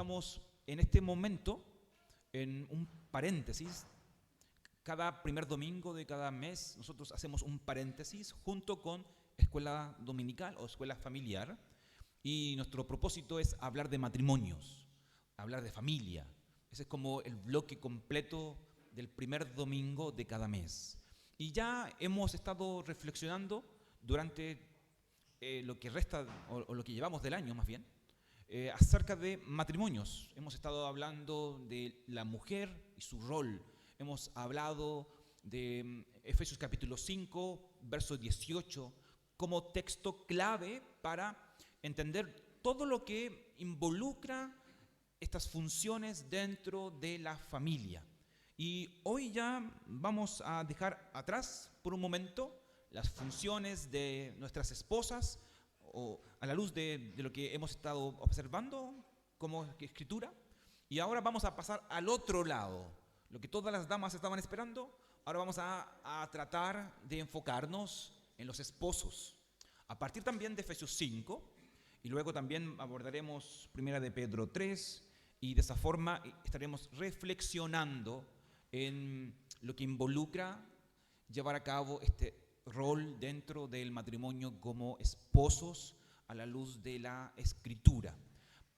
estamos en este momento en un paréntesis. Cada primer domingo de cada mes nosotros hacemos un paréntesis junto con escuela dominical o escuela familiar, y nuestro propósito es hablar de matrimonios, hablar de familia. Ese es como el bloque completo del primer domingo de cada mes. Y ya hemos estado reflexionando durante lo que resta, o lo que llevamos del año más bien, acerca de matrimonios. Hemos estado hablando de la mujer y su rol. Hemos hablado de Efesios capítulo 5, verso 18, como texto clave para entender todo lo que involucra estas funciones dentro de la familia. Y hoy ya vamos a dejar atrás por un momento las funciones de nuestras esposas, o a la luz de lo que hemos estado observando como escritura, y ahora vamos a pasar al otro lado, lo que todas las damas estaban esperando. Ahora vamos a tratar de enfocarnos en los esposos, a partir también de Efesios 5, y luego también abordaremos 1 de Pedro 3, y de esa forma estaremos reflexionando en lo que involucra llevar a cabo este rol dentro del matrimonio como esposos a la luz de la Escritura.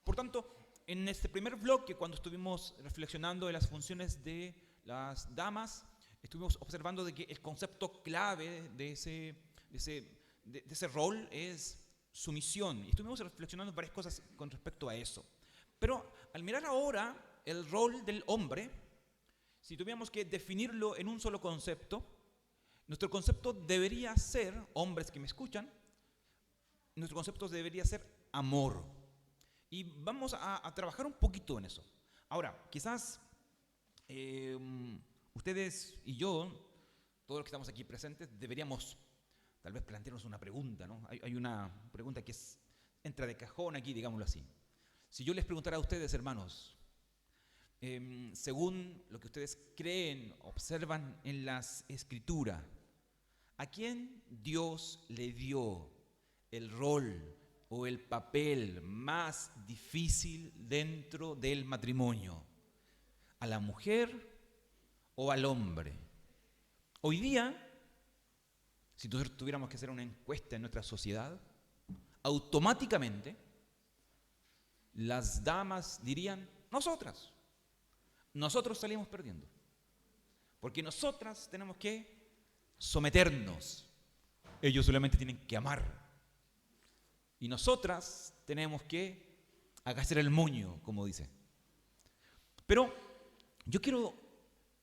Por tanto, en este primer bloque, cuando estuvimos reflexionando en las funciones de las damas, estuvimos observando de que el concepto clave de ese rol es sumisión, y estuvimos reflexionando varias cosas con respecto a eso. Pero al mirar ahora el rol del hombre, si tuviéramos que definirlo en un solo concepto, nuestro concepto debería ser, hombres que me escuchan, nuestro concepto debería ser amor. Y vamos a trabajar un poquito en eso. Ahora, quizás ustedes y yo, todos los que estamos aquí presentes, deberíamos tal vez plantearnos una pregunta, ¿no? Hay una pregunta que entra de cajón aquí, digámoslo así. Si yo les preguntara a ustedes, hermanos, según lo que ustedes creen, observan en las Escrituras, ¿a quién Dios le dio el rol o el papel más difícil dentro del matrimonio? ¿A la mujer o al hombre? Hoy día, si nosotros tuviéramos que hacer una encuesta en nuestra sociedad, automáticamente las damas dirían: nosotros salimos perdiendo, porque nosotras tenemos que someternos, ellos solamente tienen que amar, y nosotras tenemos que hacer el moño, como dice. Pero yo quiero,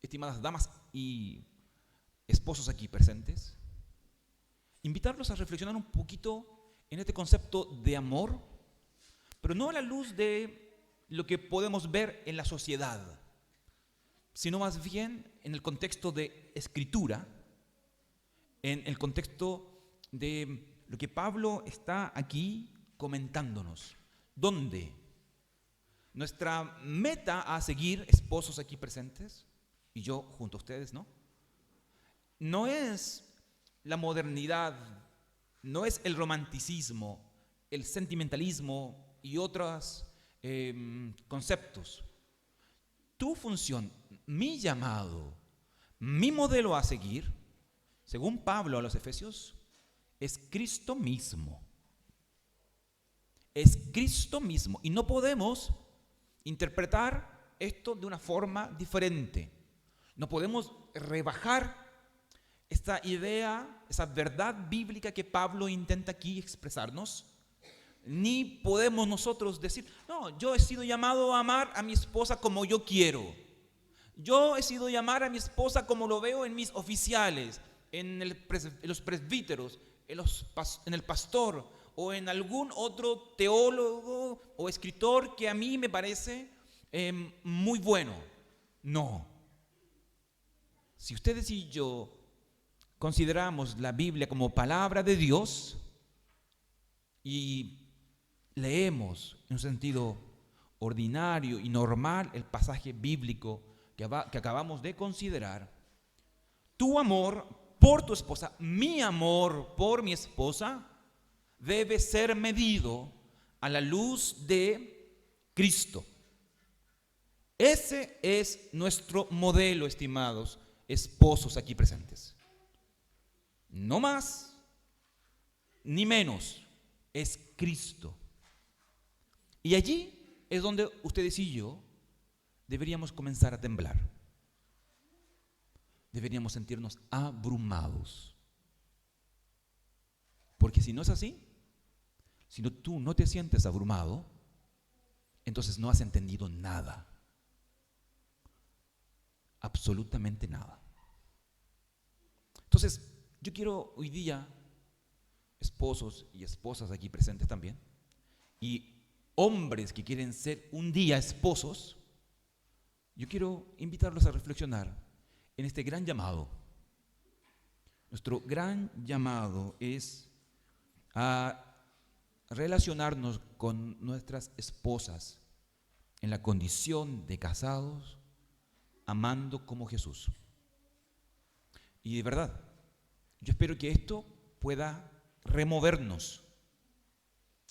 estimadas damas y esposos aquí presentes, invitarlos a reflexionar un poquito en este concepto de amor, pero no a la luz de lo que podemos ver en la sociedad, sino más bien en el contexto de Escritura, en el contexto de lo que Pablo está aquí comentándonos, donde nuestra meta a seguir, esposos aquí presentes, y yo junto a ustedes, no es la modernidad, no es el romanticismo, el sentimentalismo y otros conceptos. Tu función, mi llamado, mi modelo a seguir, según Pablo a los Efesios, es Cristo mismo. Es Cristo mismo. Y no podemos interpretar esto de una forma diferente. No podemos rebajar esta idea, esa verdad bíblica que Pablo intenta aquí expresarnos, ni podemos nosotros decir: no, yo he sido llamado a amar a mi esposa como yo quiero. Yo he sido llamado a mi esposa como lo veo en mis oficiales, en los presbíteros, en el pastor, o en algún otro teólogo o escritor que a mí me parece muy bueno. No. Si ustedes y yo consideramos la Biblia como palabra de Dios y leemos en un sentido ordinario y normal el pasaje bíblico que acabamos de considerar, tu amor por tu esposa, mi amor por mi esposa, debe ser medido a la luz de Cristo. Ese es nuestro modelo, estimados esposos aquí presentes. No más ni menos, es Cristo. Y allí es donde ustedes y yo deberíamos comenzar a temblar. Deberíamos sentirnos abrumados. Porque si no es así, si tú no te sientes abrumado, entonces no has entendido nada. Absolutamente nada. Entonces, yo quiero hoy día, esposos y esposas aquí presentes también, y hombres que quieren ser un día esposos, yo quiero invitarlos a reflexionar en este gran llamado. Nuestro gran llamado es a relacionarnos con nuestras esposas en la condición de casados, amando como Jesús. Y de verdad, yo espero que esto pueda removernos,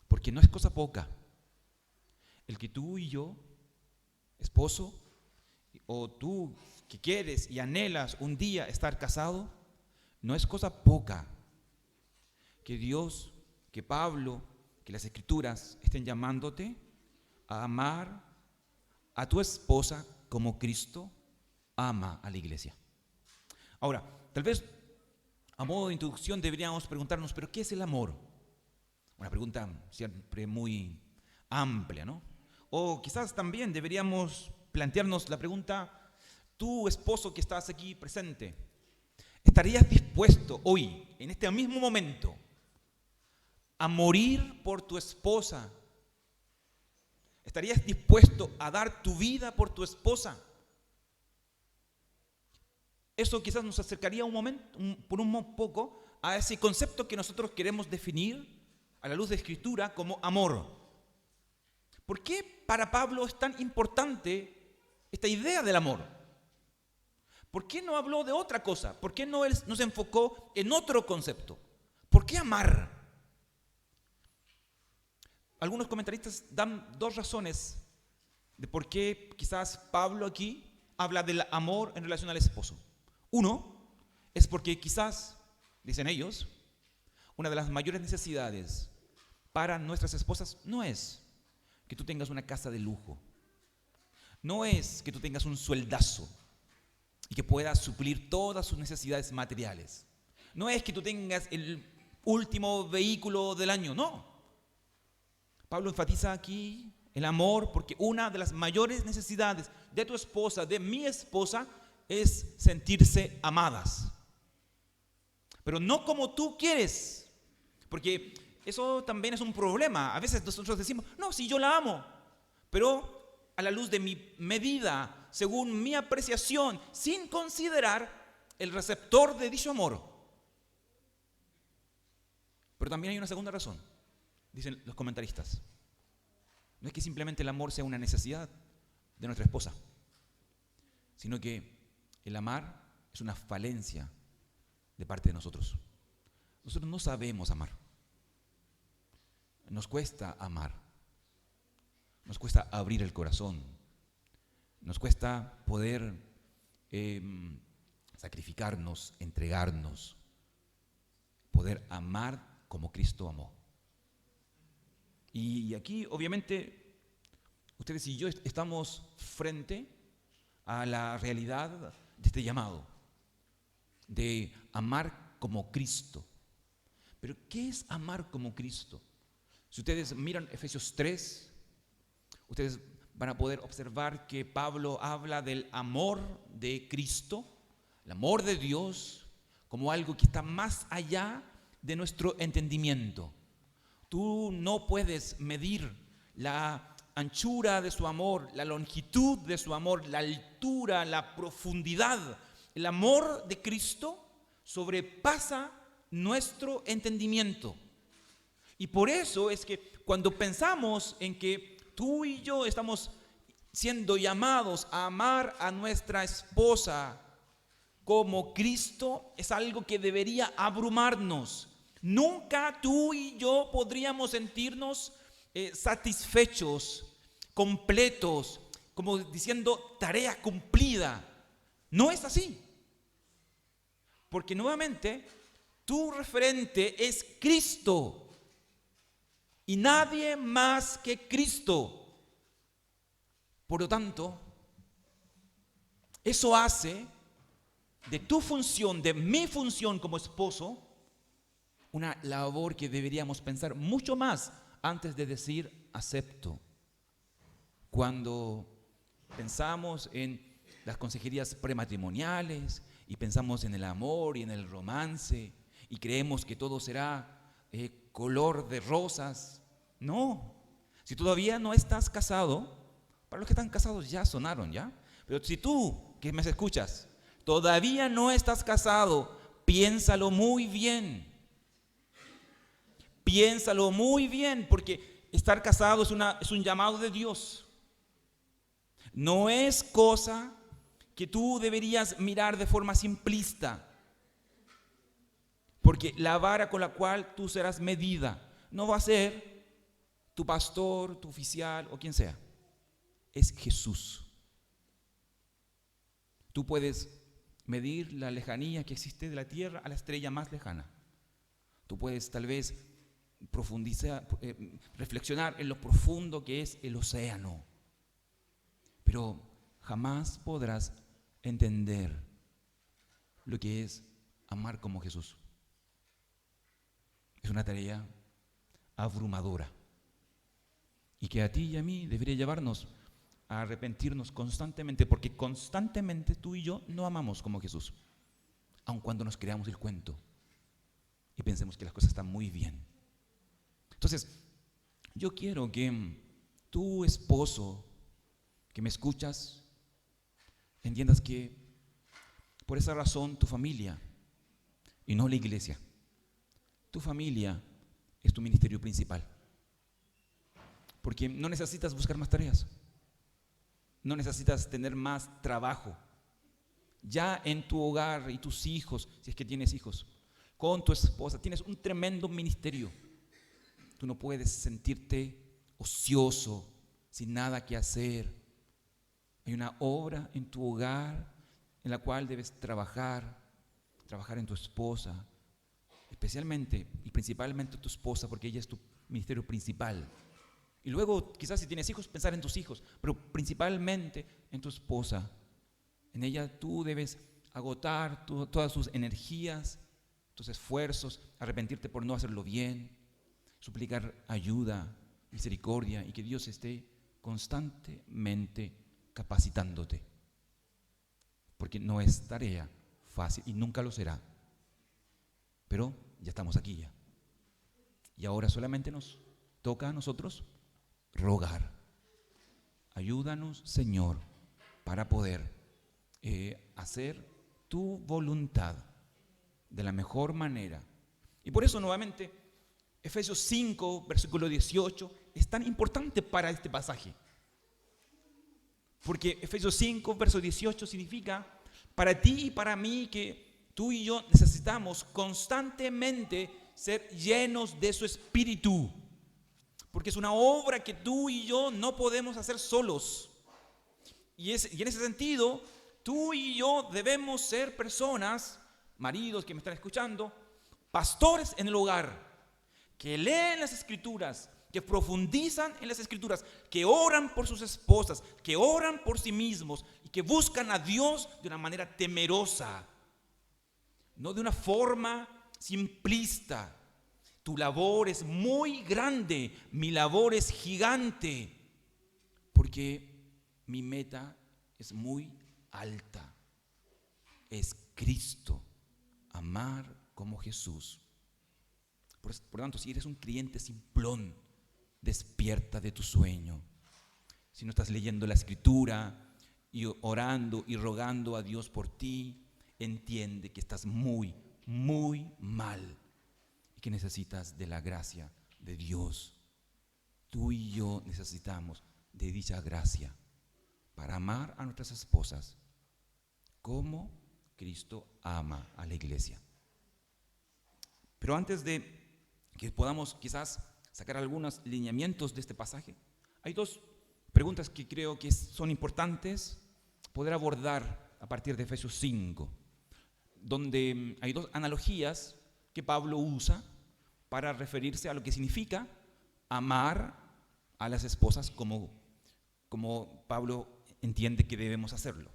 porque no es cosa poca el que tú y yo, esposo, o tú que quieres y anhelas un día estar casado, no es cosa poca que Dios, que Pablo, que las Escrituras estén llamándote a amar a tu esposa como Cristo ama a la iglesia. Ahora, tal vez a modo de introducción deberíamos preguntarnos, ¿pero qué es el amor? Una pregunta siempre muy amplia, ¿no? O quizás también deberíamos plantearnos la pregunta, tú esposo que estás aquí presente, ¿estarías dispuesto hoy, en este mismo momento, a morir por tu esposa? ¿Estarías dispuesto a dar tu vida por tu esposa? Eso quizás nos acercaría un momento, por un poco, a ese concepto que nosotros queremos definir a la luz de Escritura como amor. ¿Por qué para Pablo es tan importante esta idea del amor? ¿Por qué no habló de otra cosa? ¿Por qué no se enfocó en otro concepto? ¿Por qué amar? Algunos comentaristas dan dos razones de por qué quizás Pablo aquí habla del amor en relación al esposo. Uno es porque quizás, dicen ellos, una de las mayores necesidades para nuestras esposas no es que tú tengas una casa de lujo, no es que tú tengas un sueldazo y que puedas suplir todas sus necesidades materiales, no es que tú tengas el último vehículo del año, no. Pablo enfatiza aquí el amor porque una de las mayores necesidades de tu esposa, de mi esposa, es sentirse amadas. Pero no como tú quieres, porque eso también es un problema. A veces nosotros decimos, no, si yo la amo, pero a la luz de mi medida, según mi apreciación, sin considerar el receptor de dicho amor. Pero también hay una segunda razón, dicen los comentaristas. No es que simplemente el amor sea una necesidad de nuestra esposa, sino que el amar es una falencia de parte de nosotros. Nosotros no sabemos amar. Nos cuesta amar. Nos cuesta abrir el corazón. Nos cuesta poder sacrificarnos, entregarnos, poder amar como Cristo amó. Y aquí, obviamente, ustedes y yo estamos frente a la realidad de este llamado, de amar como Cristo. Pero, ¿qué es amar como Cristo? Si ustedes miran Efesios 3, ustedes van a poder observar que Pablo habla del amor de Cristo, el amor de Dios, como algo que está más allá de nuestro entendimiento. Tú no puedes medir la anchura de su amor, la longitud de su amor, la altura, la profundidad. El amor de Cristo sobrepasa nuestro entendimiento. Y por eso es que cuando pensamos en que tú y yo estamos siendo llamados a amar a nuestra esposa como Cristo, es algo que debería abrumarnos. Nunca tú y yo podríamos sentirnos satisfechos, completos como diciendo tarea cumplida. No es así. Porque nuevamente, tu referente es Cristo. Y nadie más que Cristo. Por lo tanto, eso hace de tu función, de mi función como esposo, una labor que deberíamos pensar mucho más antes de decir acepto. Cuando pensamos en las consejerías prematrimoniales y pensamos en el amor y en el romance y creemos que todo será color de rosas, no. Si todavía no estás casado, para los que están casados ya sonaron, ¿ya? Pero si tú, que me escuchas, todavía no estás casado, piénsalo muy bien. Piénsalo muy bien, porque estar casado es un llamado de Dios. No es cosa que tú deberías mirar de forma simplista, porque la vara con la cual tú serás medida no va a ser tu pastor, tu oficial o quien sea. Es Jesús. Tú puedes medir la lejanía que existe de la tierra a la estrella más lejana. Tú puedes tal vez profundizar, reflexionar en lo profundo que es el océano, pero jamás podrás entender lo que es amar como Jesús. Es una tarea abrumadora y que a ti y a mí debería llevarnos a arrepentirnos constantemente, porque constantemente tú y yo no amamos como Jesús, aun cuando nos creamos el cuento y pensemos que las cosas están muy bien. Entonces, yo quiero que tu esposo, que me escuchas, entiendas que por esa razón tu familia, y no la iglesia, tu familia es tu ministerio principal. Porque no necesitas buscar más tareas, no necesitas tener más trabajo. Ya en tu hogar y tus hijos, si es que tienes hijos, con tu esposa, tienes un tremendo ministerio. Tú no puedes sentirte ocioso, sin nada que hacer. Hay una obra en tu hogar en la cual debes trabajar en tu esposa, especialmente y principalmente tu esposa, porque ella es tu ministerio principal. Y luego, quizás si tienes hijos, pensar en tus hijos, pero principalmente en tu esposa. En ella tú debes agotar todas tus energías, tus esfuerzos, arrepentirte por no hacerlo bien, suplicar ayuda, misericordia y que Dios esté constantemente capacitándote. Porque no es tarea fácil y nunca lo será. Pero ya estamos aquí ya. Y ahora solamente nos toca a nosotros rogar. Ayúdanos, Señor, para poder hacer tu voluntad de la mejor manera. Y por eso nuevamente Efesios 5, versículo 18 es tan importante para este pasaje. Porque Efesios 5, verso 18 significa para ti y para mí que tú y yo necesitamos constantemente ser llenos de su Espíritu. Porque es una obra que tú y yo no podemos hacer solos. Y en ese sentido, tú y yo debemos ser personas, maridos que me están escuchando, pastores en el hogar, que leen las Escrituras, que profundizan en las Escrituras, que oran por sus esposas, que oran por sí mismos y que buscan a Dios de una manera temerosa, no de una forma simplista. Tu labor es muy grande, mi labor es gigante, porque mi meta es muy alta. Es Cristo, amar como Jesús. Por lo tanto, si eres un creyente simplón, despierta de tu sueño. Si no estás leyendo la Escritura y orando y rogando a Dios por ti, entiende que estás muy, muy mal y que necesitas de la gracia de Dios. Tú y yo necesitamos de dicha gracia para amar a nuestras esposas como Cristo ama a la iglesia. Pero antes de que podamos quizás sacar algunos lineamientos de este pasaje, hay dos preguntas que creo que son importantes poder abordar a partir de Efesios 5, donde hay dos analogías que Pablo usa para referirse a lo que significa amar a las esposas como Pablo entiende que debemos hacerlo.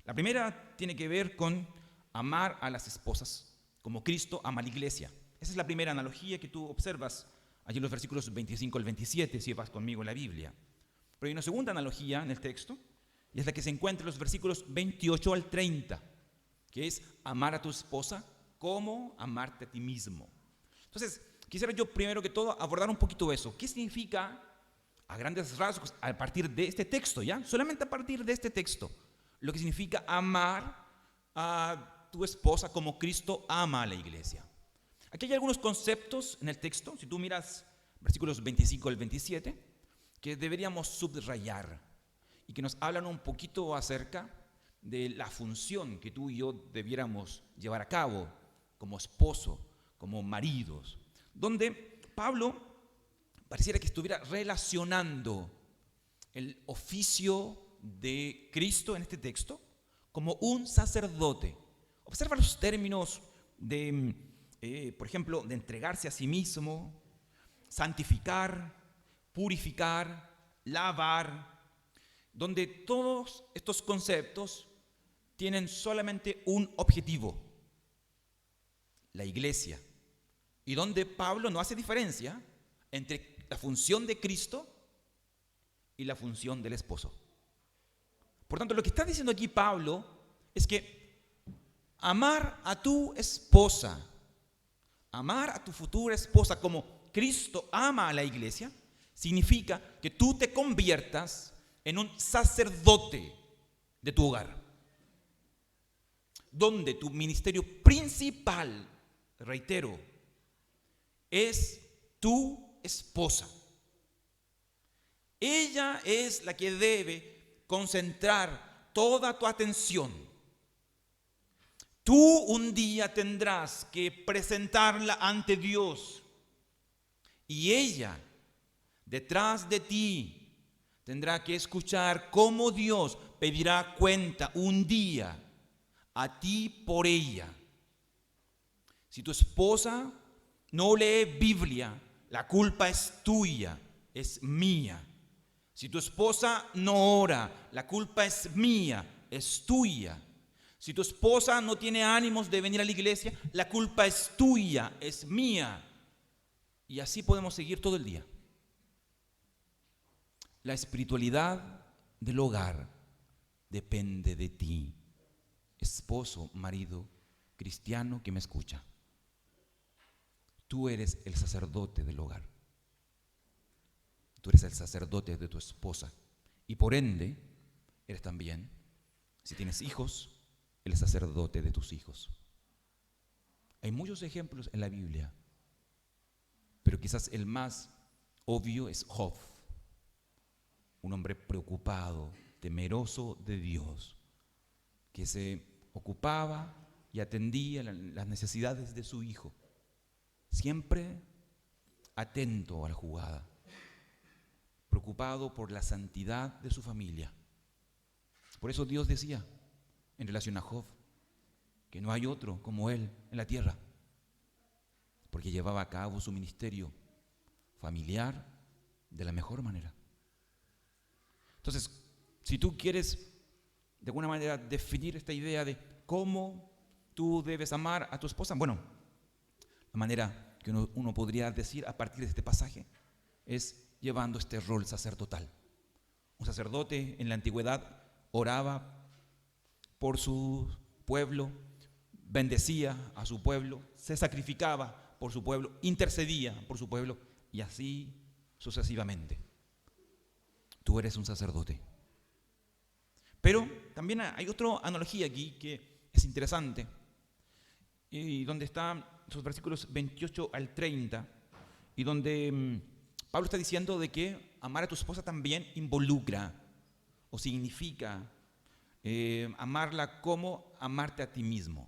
La primera tiene que ver con amar a las esposas como Cristo ama a la iglesia. Esa es la primera analogía que tú observas allí en los versículos 25 al 27, si vas conmigo en la Biblia. Pero hay una segunda analogía en el texto, y es la que se encuentra en los versículos 28 al 30, que es amar a tu esposa como amarte a ti mismo. Entonces, quisiera yo primero que todo abordar un poquito eso. ¿Qué significa, a grandes rasgos, a partir de este texto, ya? Solamente a partir de este texto, lo que significa amar a tu esposa como Cristo ama a la iglesia. Aquí hay algunos conceptos en el texto, si tú miras versículos 25 al 27, que deberíamos subrayar y que nos hablan un poquito acerca de la función que tú y yo debiéramos llevar a cabo como esposo, como maridos, donde Pablo pareciera que estuviera relacionando el oficio de Cristo en este texto como un sacerdote. Observa los términos de, por ejemplo, de entregarse a sí mismo, santificar, purificar, lavar, donde todos estos conceptos tienen solamente un objetivo: la iglesia, y donde Pablo no hace diferencia entre la función de Cristo y la función del esposo. Por tanto, lo que está diciendo aquí Pablo es que amar a tu esposa, amar a tu futura esposa como Cristo ama a la iglesia, significa que tú te conviertas en un sacerdote de tu hogar, donde tu ministerio principal, reitero, es tu esposa. Ella es la que debe concentrar toda tu atención. Tú un día tendrás que presentarla ante Dios, y ella, detrás de ti, tendrá que escuchar cómo Dios pedirá cuenta un día a ti por ella. Si tu esposa no lee Biblia, la culpa es tuya, es mía. Si tu esposa no ora, la culpa es mía, es tuya. Si tu esposa no tiene ánimos de venir a la iglesia, la culpa es tuya, es mía. Y así podemos seguir todo el día. La espiritualidad del hogar depende de ti, esposo, marido, cristiano que me escucha. Tú eres el sacerdote del hogar. Tú eres el sacerdote de tu esposa. Y por ende, eres también, si tienes hijos, el sacerdote de tus hijos. Hay muchos ejemplos en la Biblia, pero quizás el más obvio es Job, un hombre preocupado, temeroso de Dios, que se ocupaba y atendía las necesidades de su hijo, siempre atento a la jugada, preocupado por la santidad de su familia. Por eso Dios decía en relación a Job que no hay otro como él en la tierra, porque llevaba a cabo su ministerio familiar de la mejor manera. Entonces, si tú quieres de alguna manera definir esta idea de cómo tú debes amar a tu esposa, bueno, la manera que uno podría decir a partir de este pasaje es llevando este rol sacerdotal. Un sacerdote en la antigüedad oraba por su pueblo, bendecía a su pueblo, se sacrificaba por su pueblo, intercedía por su pueblo, y así sucesivamente. Tú eres un sacerdote. Pero también hay otra analogía aquí que es interesante, y donde están esos versículos 28 al 30, y donde Pablo está diciendo de que amar a tu esposa también involucra o significa amarla como amarte a ti mismo.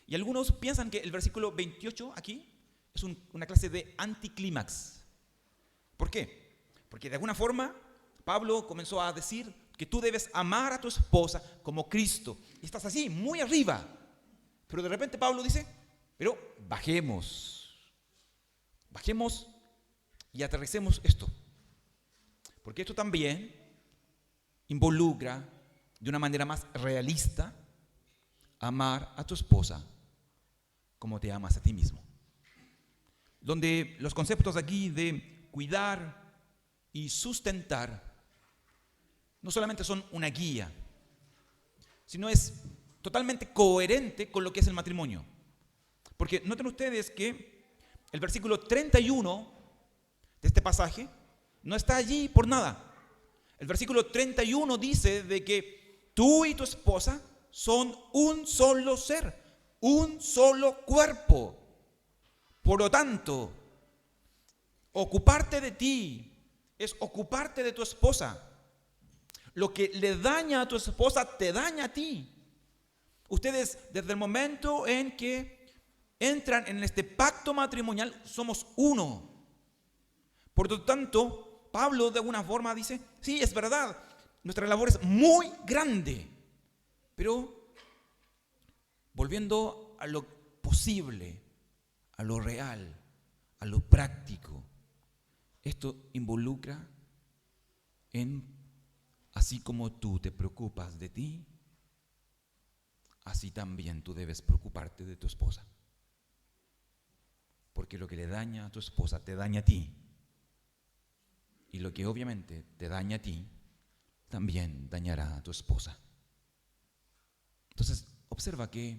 Y algunos piensan que el versículo 28 aquí es una clase de anticlímax. ¿Por qué? Porque de alguna forma Pablo comenzó a decir que tú debes amar a tu esposa como Cristo. Y estás así, muy arriba. Pero de repente Pablo dice, pero bajemos y aterricemos esto. Porque esto también involucra de una manera más realista amar a tu esposa como te amas a ti mismo. Donde los conceptos aquí de cuidar y sustentar no solamente son una guía, sino es totalmente coherente con lo que es el matrimonio. Porque noten ustedes que el versículo 31 de este pasaje no está allí por nada. El versículo 31 dice de que tú y tu esposa son un solo ser, un solo cuerpo. Por lo tanto, ocuparte de ti es ocuparte de tu esposa. Lo que le daña a tu esposa te daña a ti. Ustedes, desde el momento en que entran en este pacto matrimonial, somos uno. Por lo tanto, Pablo de alguna forma dice, sí, es verdad, nuestra labor es muy grande, pero volviendo a lo posible, a lo real, a lo práctico, esto involucra en, así como tú te preocupas de ti, así también tú debes preocuparte de tu esposa. Porque lo que le daña a tu esposa te daña a ti. Y lo que obviamente te daña a ti, también dañará a tu esposa. Entonces, observa que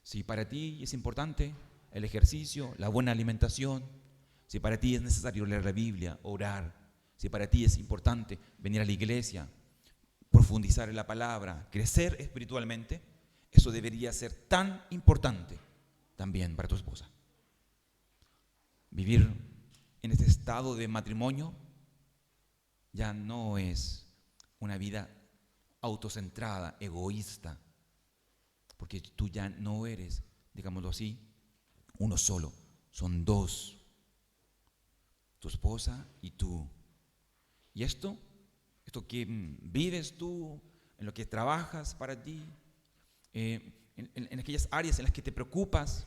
si para ti es importante el ejercicio, la buena alimentación, si para ti es necesario leer la Biblia, orar, si para ti es importante venir a la iglesia, profundizar en la palabra, crecer espiritualmente, eso debería ser tan importante también para tu esposa. Vivir en este estado de matrimonio ya no es una vida autocentrada, egoísta, porque tú ya no eres, digámoslo así, uno solo, son dos, tu esposa y tú. Y esto que vives tú, en lo que trabajas para ti, en aquellas áreas en las que te preocupas,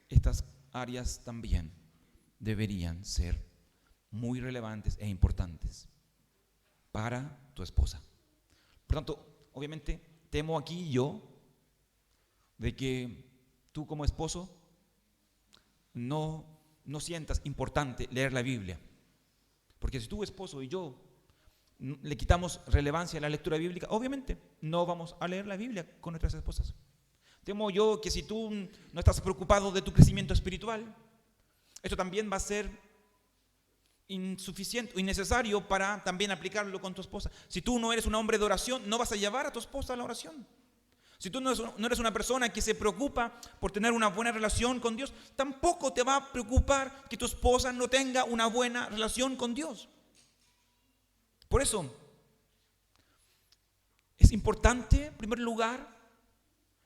estas áreas también deberían ser muy relevantes e importantes para tu esposa. Por tanto, obviamente, temo aquí yo de que tú como esposo no sientas importante leer la Biblia. Porque si tu esposo y yo le quitamos relevancia a la lectura bíblica, obviamente no vamos a leer la Biblia con nuestras esposas. Temo yo que si tú no estás preocupado de tu crecimiento espiritual, esto también va a ser insuficiente o innecesario para también aplicarlo con tu esposa. Si tú no eres un hombre de oración, no vas a llevar a tu esposa a la oración. Si tú no eres una persona que se preocupa por tener una buena relación con Dios, tampoco te va a preocupar que tu esposa no tenga una buena relación con Dios. Por eso, es importante, en primer lugar,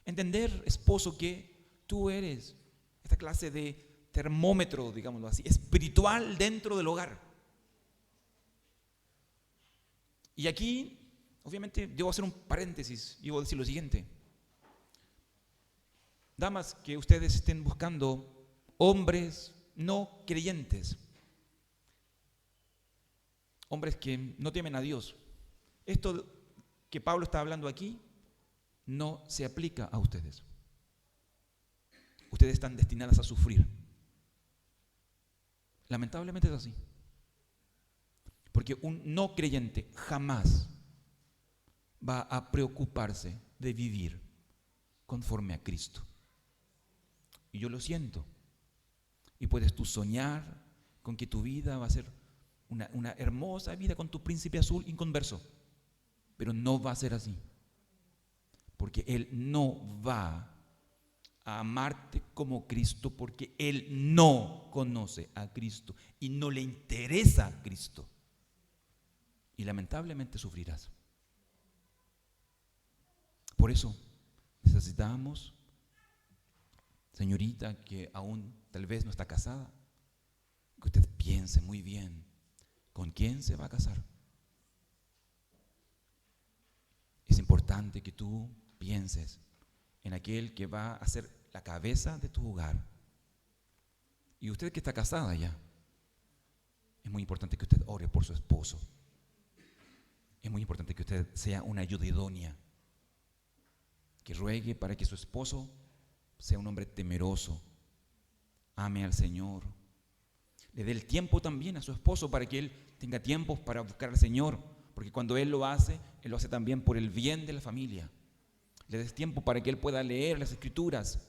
entender, esposo, que tú eres esta clase de termómetro, digámoslo así, espiritual dentro del hogar. Y aquí, obviamente, debo hacer un paréntesis y voy a decir lo siguiente. Damas que ustedes estén buscando hombres no creyentes, hombres que no temen a Dios, esto que Pablo está hablando aquí no se aplica a ustedes. Ustedes están destinadas a sufrir. Lamentablemente es así. Porque un no creyente jamás va a preocuparse de vivir conforme a Cristo. Y yo lo siento. Y puedes tú soñar con que tu vida va a ser una hermosa vida con tu príncipe azul inconverso. Pero no va a ser así. Porque Él no va a amarte como Cristo, porque Él no conoce a Cristo y no le interesa a Cristo. Y lamentablemente sufrirás. Por eso necesitamos, señorita que aún tal vez no está casada, que usted piense muy bien con quién se va a casar. importante que tú pienses en aquel que va a ser la cabeza de tu hogar. Y usted que está casada ya, es muy importante que usted ore por su esposo. Es muy importante que usted sea una ayuda idónea, que ruegue para que su esposo sea un hombre temeroso, ame al Señor. Le dé el tiempo también a su esposo para que él tenga tiempo para buscar al Señor, porque cuando él lo hace también por el bien de la familia. Le des tiempo para que él pueda leer las Escrituras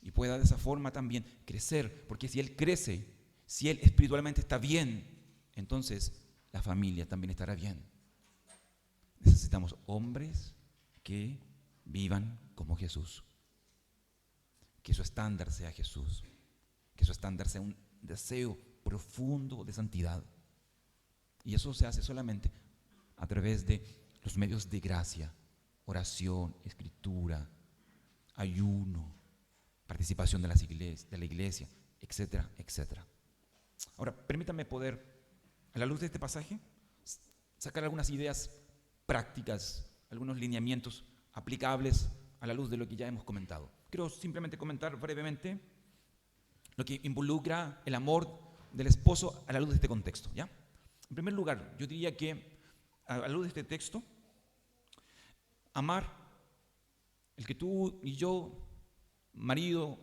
y pueda de esa forma también crecer, porque si él crece, si él espiritualmente está bien, entonces la familia también estará bien. Necesitamos hombres que vivan como Jesús, que su estándar sea Jesús, que su estándar sea un deseo profundo de santidad. Y eso se hace solamente a través de los medios de gracia: oración, escritura, ayuno, participación de la iglesia, etcétera, etcétera. Ahora, permítanme poder, a la luz de este pasaje, sacar algunas ideas prácticas, algunos lineamientos aplicables a la luz de lo que ya hemos comentado. Quiero simplemente comentar brevemente lo que involucra el amor del esposo a la luz de este contexto, ¿ya? En primer lugar, yo diría que a la luz de este texto, amar, el que tú y yo, marido,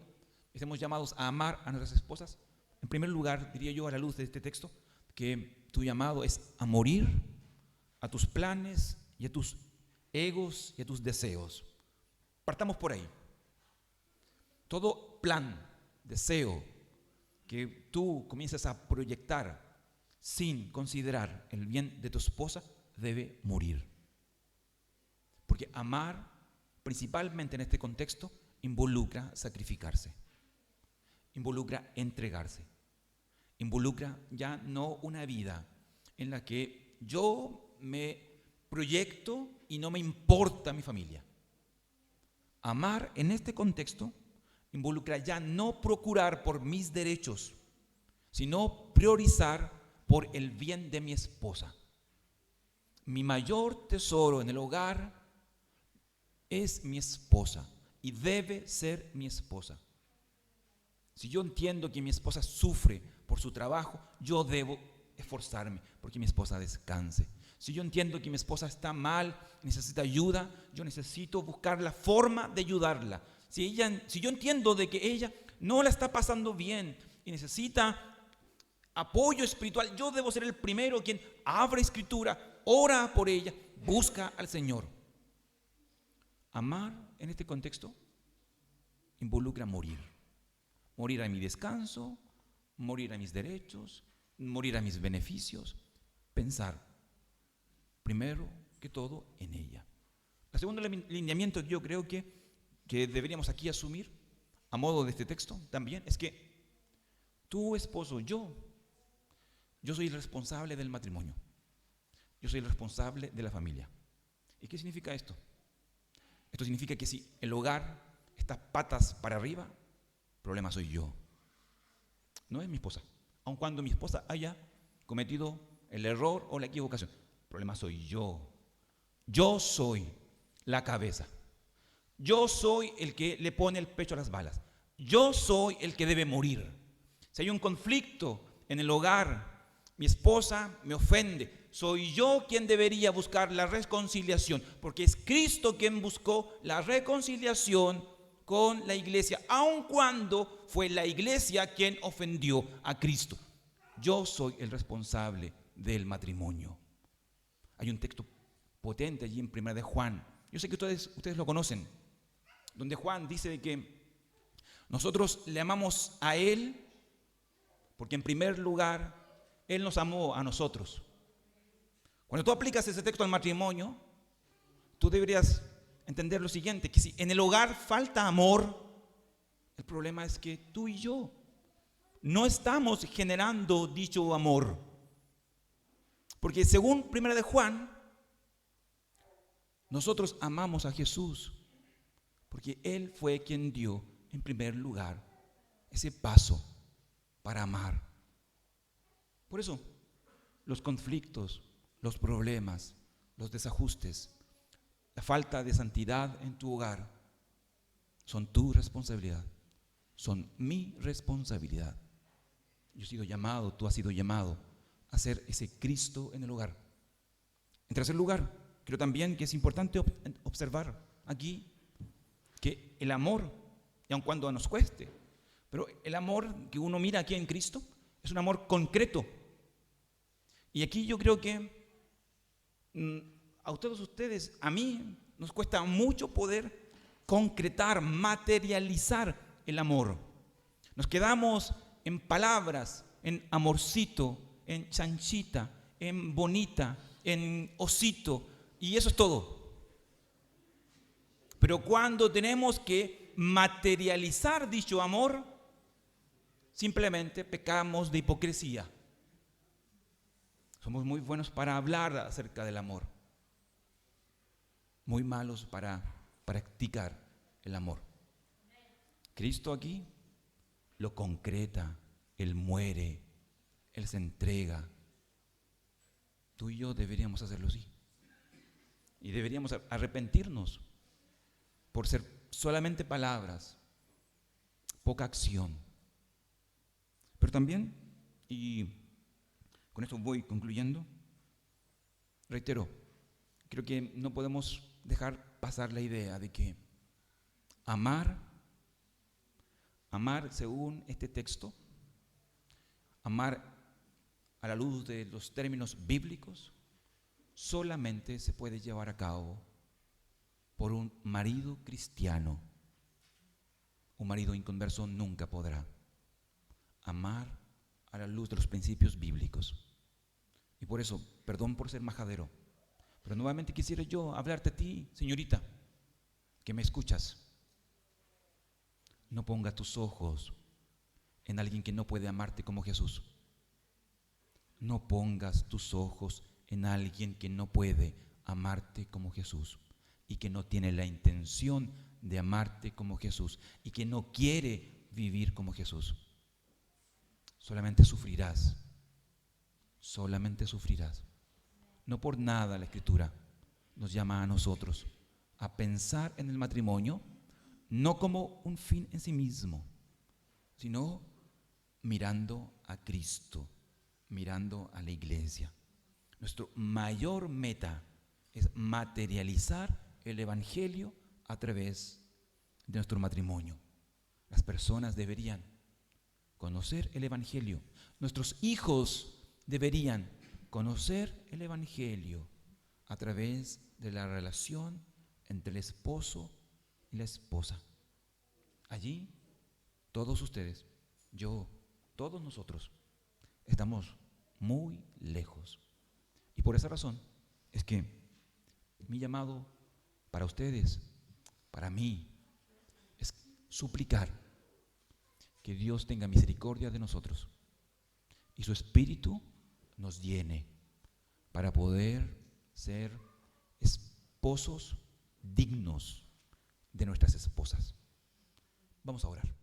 estemos llamados a amar a nuestras esposas, en primer lugar, diría yo a la luz de este texto, que tu llamado es a morir a tus planes y a tus egos y a tus deseos. Partamos por ahí. Todo plan, deseo que tú comiences a proyectar sin considerar el bien de tu esposa debe morir. Porque amar, principalmente en este contexto, involucra sacrificarse, involucra entregarse, involucra ya no una vida en la que yo me proyecto y no me importa mi familia. Amar en este contexto involucra ya no procurar por mis derechos, sino priorizar por el bien de mi esposa. Mi mayor tesoro en el hogar es mi esposa y debe ser mi esposa. Si yo entiendo que mi esposa sufre por su trabajo, yo debo esforzarme porque mi esposa descanse. Si yo entiendo que mi esposa está mal, necesita ayuda, yo necesito buscar la forma de ayudarla. Si yo entiendo de que ella no la está pasando bien y necesita apoyo espiritual, yo debo ser el primero quien abre escritura, ora por ella, busca al Señor. Amar en este contexto involucra morir. Morir a mi descanso, morir a mis derechos, morir a mis beneficios. Pensar primero que todo en ella. El segundo lineamiento que yo creo que deberíamos aquí asumir a modo de este texto también es que tu esposo, yo soy el responsable del matrimonio. Yo soy el responsable de la familia. ¿Y qué significa esto? Esto significa que si el hogar está patas para arriba, el problema soy yo. No es mi esposa. Aun cuando mi esposa haya cometido el error o la equivocación, el problema soy yo. Yo soy la cabeza. Yo soy el que le pone el pecho a las balas. Yo soy el que debe morir. Si hay un conflicto en el hogar, mi esposa me ofende, soy yo quien debería buscar la reconciliación, porque es Cristo quien buscó la reconciliación con la iglesia, aun cuando fue la iglesia quien ofendió a Cristo. Yo soy el responsable del matrimonio. Hay un texto potente allí en 1 de Juan. Yo sé que ustedes lo conocen, donde Juan dice de que nosotros le amamos a Él porque en primer lugar Él nos amó a nosotros. Cuando tú aplicas ese texto al matrimonio, tú deberías entender lo siguiente, que si en el hogar falta amor, el problema es que tú y yo no estamos generando dicho amor. Porque según 1 de Juan, nosotros amamos a Jesús porque Él fue quien dio en primer lugar ese paso para amar. Por eso, los conflictos, los problemas, los desajustes, la falta de santidad en tu hogar son tu responsabilidad, son mi responsabilidad. Yo he sido llamado, tú has sido llamado a ser ese Cristo en el hogar. En tercer lugar, creo también que es importante observar aquí que el amor, y aun cuando nos cueste, pero el amor que uno mira aquí en Cristo es un amor concreto. Y aquí yo creo que a todos ustedes, a mí, nos cuesta mucho poder concretar, materializar el amor. Nos quedamos en palabras, en amorcito, en chanchita, en bonita, en osito, y eso es todo. Pero cuando tenemos que materializar dicho amor, simplemente pecamos de hipocresía. Somos muy buenos para hablar acerca del amor, muy malos para practicar el amor. Cristo aquí lo concreta, Él muere, Él se entrega. Tú y yo deberíamos hacerlo así. Y deberíamos arrepentirnos por ser solamente palabras, poca acción. Pero también, y con esto voy concluyendo, reitero, creo que no podemos dejar pasar la idea de que amar según este texto, amar a la luz de los términos bíblicos, solamente se puede llevar a cabo por un marido cristiano. Un marido inconverso nunca podrá amar a la luz de los principios bíblicos. Y por eso, perdón por ser majadero, pero nuevamente quisiera yo hablarte a ti, señorita, que me escuchas. No ponga tus ojos en alguien que no puede amarte como Jesús. No pongas tus ojos en alguien que no puede amarte como Jesús y que no tiene la intención de amarte como Jesús y que no quiere vivir como Jesús. Solamente sufrirás. Solamente sufrirás. No por nada la Escritura nos llama a nosotros a pensar en el matrimonio no como un fin en sí mismo, sino mirando a Cristo, mirando a la iglesia. Nuestro mayor meta es materializar el Evangelio a través de nuestro matrimonio. Las personas deberían conocer el Evangelio. Nuestros hijos deberían conocer el Evangelio a través de la relación entre el esposo y la esposa. Allí, todos ustedes, yo, todos nosotros, estamos muy lejos. Y por esa razón es que mi llamado para ustedes, para mí, es suplicar que Dios tenga misericordia de nosotros y su Espíritu nos llene para poder ser esposos dignos de nuestras esposas. Vamos a orar.